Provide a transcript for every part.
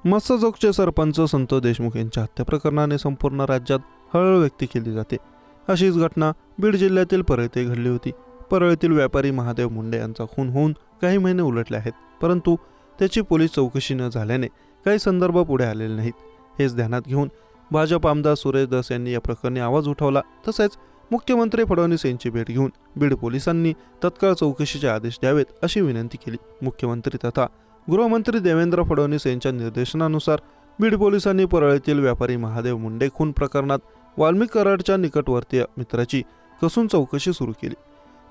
मस्सजोगचे सरपंच संतोष देशमुख यांच्या हत्या प्रकरणाने संपूर्ण राज्यात हळहळ व्यक्त केली जाते। अशीच घटना बीड जिल्ह्यातील परळ येथे घडली होती। परळीतील व्यापारी महादेव मुंडे यांचा खून होऊन काही महिने उलटले आहेत, परंतु त्याची पोलीस चौकशी न झाल्याने काही संदर्भ पुढे आलेले नाहीत। हेच ध्यानात घेऊन भाजप आमदार सुरेश धस यांनी या प्रकरणी आवाज उठवला। तसेच मुख्यमंत्री फडणवीस यांची भेट घेऊन बीड पोलिसांनी तत्काळ चौकशीचे आदेश द्यावेत अशी विनंती केली। मुख्यमंत्री तथा गृहमंत्री देवेंद्र फडणवीस यांच्या निर्देशनानुसार बीड पोलिसांनी परळीतील व्यापारी महादेव मुंडे खून प्रकरणात वाल्मिक कराडच्या निकटवर्तीय मित्राची कसून चौकशी सुरू केली।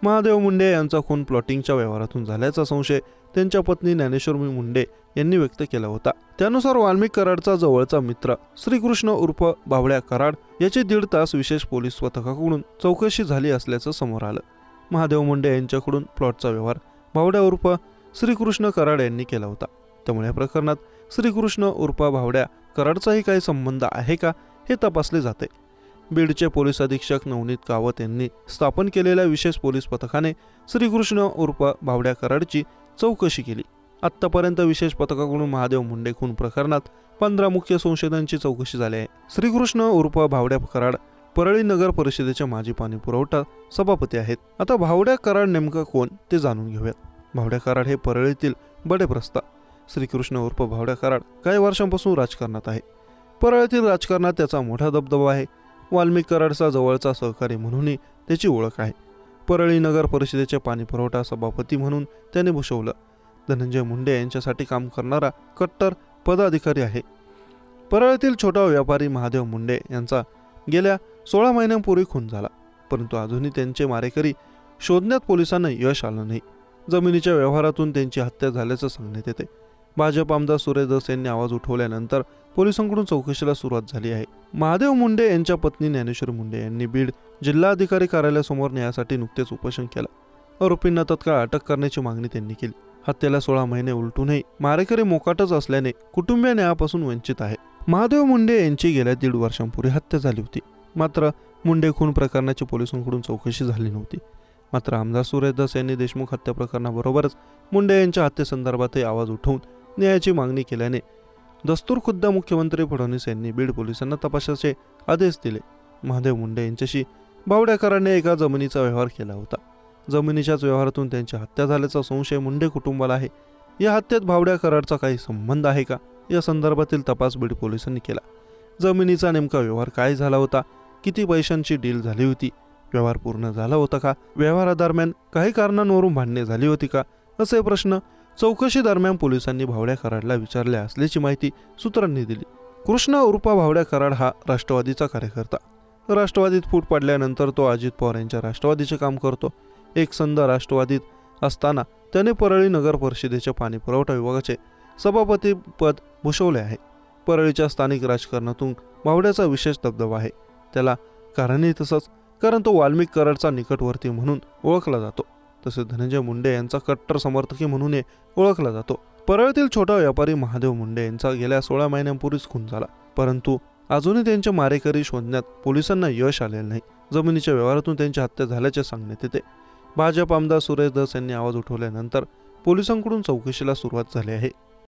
महादेव मुंडे यांचा खून प्लॉटिंगच्या व्यवहारातून झाल्याचा संशय त्यांच्या पत्नी ज्ञानेश्वरी मुंडे यांनी व्यक्त केला होता। त्यानुसार वाल्मिक कराडचा जवळचा मित्र श्रीकृष्ण उर्फ बावड्या कराड याची 1.5 तास विशेष पोलीस पथकाकडून चौकशी झाली असल्याचं समोर आलं। महादेव मुंडे यांच्याकडून प्लॉटचा व्यवहार बावड्या उर्फ श्रीकृष्ण कराड यांनी केला होता। त्यामुळे या प्रकरणात श्रीकृष्ण उर्फ बावड्या कराडचाही काही संबंध आहे का हे तपासले जाते। बीडचे पोलीस अधीक्षक नवनीत कावत यांनी स्थापन केलेल्या विशेष पोलीस पथकाने श्रीकृष्ण उर्फ बावड्या कराडची चौकशी केली। आतापर्यंत विशेष पथकाकडून महादेव मुंडे खून प्रकरणात 15 मुख्य संशयितांची चौकशी झाली आहे। श्रीकृष्ण उर्फ बावड्या कराड परळी नगर परिषदेचे माजी पाणी पुरवठा सभापती आहेत। आता बावड्या कराड नेमका कोण ते जाणून घेऊयात। बावड्या कराड हे परळीतील बडेप्रस्ता। श्रीकृष्ण उर्फ बावड्या कराड काही वर्षांपासून राजकारणात आहे। परळीतील राजकारणात त्याचा मोठा दबदबा आहे। वाल्मिक कराडचा जवळचा सहकारी म्हणूनही त्याची ओळख आहे। परळी नगर परिषदेचे पाणी पुरवठा सभापती म्हणून त्याने भूषवलं। धनंजय मुंडे यांच्यासाठी काम करणारा कट्टर पदाधिकारी आहे। परळीतील छोटा व्यापारी महादेव मुंडे यांचा गेल्या 16 महिन्यांपूर्वी खून झाला, परंतु अजूनही त्यांचे मारेकरी शोधण्यात पोलिसांना यश आलं नाही। जमिनीच्या व्यवहारातून त्यांची हत्या झाल्याचं सांगण्यात येते। भाजप आमदार सुरेश धस यांनी आवाज उठवल्यानंतर पोलिसांकडून चौकशीला सुरुवात झाली आहे। महादेव मुंडे यांच्या पत्नी ज्ञानेश्वरी मुंडे यांनी बीड जिल्हाधिकारी कार्यालयासमोर न्यायासाठी नुकतेच उपोषण केलं। आरोपींना तत्काळ अटक करण्याची मागणी त्यांनी केली। हत्येला 16 महिने उलटूनही मारेकरी मोकाटच असल्याने कुटुंबीय न्यायापासून वंचित आहे। महादेव मुंडे यांची गेल्या 1.5 वर्षांपूर्वी हत्या झाली होती, मात्र मुंडे खून प्रकरणाची पोलिसांकडून चौकशी झाली नव्हती। मात्र आमदार सुरेश धस यांनी देशमुख हत्या प्रकरणाबरोबरच मुंडे यांच्या हत्येसंदर्भातही आवाज उठवून न्यायाची मागणी केल्याने दस्तूरखुद्द मुख्यमंत्री फडणवीस यांनी बीड पोलिसांना तपासाचे आदेश दिले। महादेव मुंडे यांच्याशी बावड्या कराडने एका जमिनीचा व्यवहार केला होता। जमिनीच्याच व्यवहारातून त्यांची हत्या झाल्याचा संशय मुंडे कुटुंबाला आहे। या हत्येत बावड्या कराडचा काही संबंध आहे का या संदर्भातील तपास बीड पोलिसांनी केला। जमिनीचा नेमका व्यवहार काय झाला होता, किती पैशांची डील झाली होती, व्यवहार पूर्ण झाला होता का, व्यवहारादरम्यान काही कारणांवरून भांडणे झाली होती का, असे प्रश्न चौकशी दरम्यान पोलिसांनी बावड्या कराडला विचारले असल्याची माहिती सूत्रांनी दिली। कृष्ण उर्फ बावड्या कराड हा राष्ट्रवादीचा कार्यकर्ता। राष्ट्रवादीत फूट पडल्यानंतर तो अजित पवार यांच्या राष्ट्रवादीचे काम करतो। एक संध राष्ट्रवादीत असताना त्याने परळी नगर परिषदेचे पाणी पुरवठा विभागाचे सभापती पद भूषवले आहे। परळीच्या स्थानिक राजकारणातून बावड्याचा विशेष दबदबा आहे। त्याला कारणही तसंच, कारण तो वाल्मिक कराडचा निकटवर्ती म्हणून ओळखला जातो। तसेच धनंजय मुंडे यांचा कट्टर समर्थक म्हणून ओळखला जातो। परळीतील छोटा व्यापारी महादेव मुंडे यांचा गेल्या 16 महिन्यांपूर्वीच खून झाला, परंतु अजूनही त्यांचे मारेकरी शोधण्यात पोलिसांना यश आलेले नाही। जमिनीच्या व्यवहारातून त्यांची हत्या झाल्याचे सांगण्यात येते। भाजप आमदार सुरेश धस यांनी आवाज उठवल्यानंतर पोलिसांकडून चौकशीला सुरुवात झाली आहे।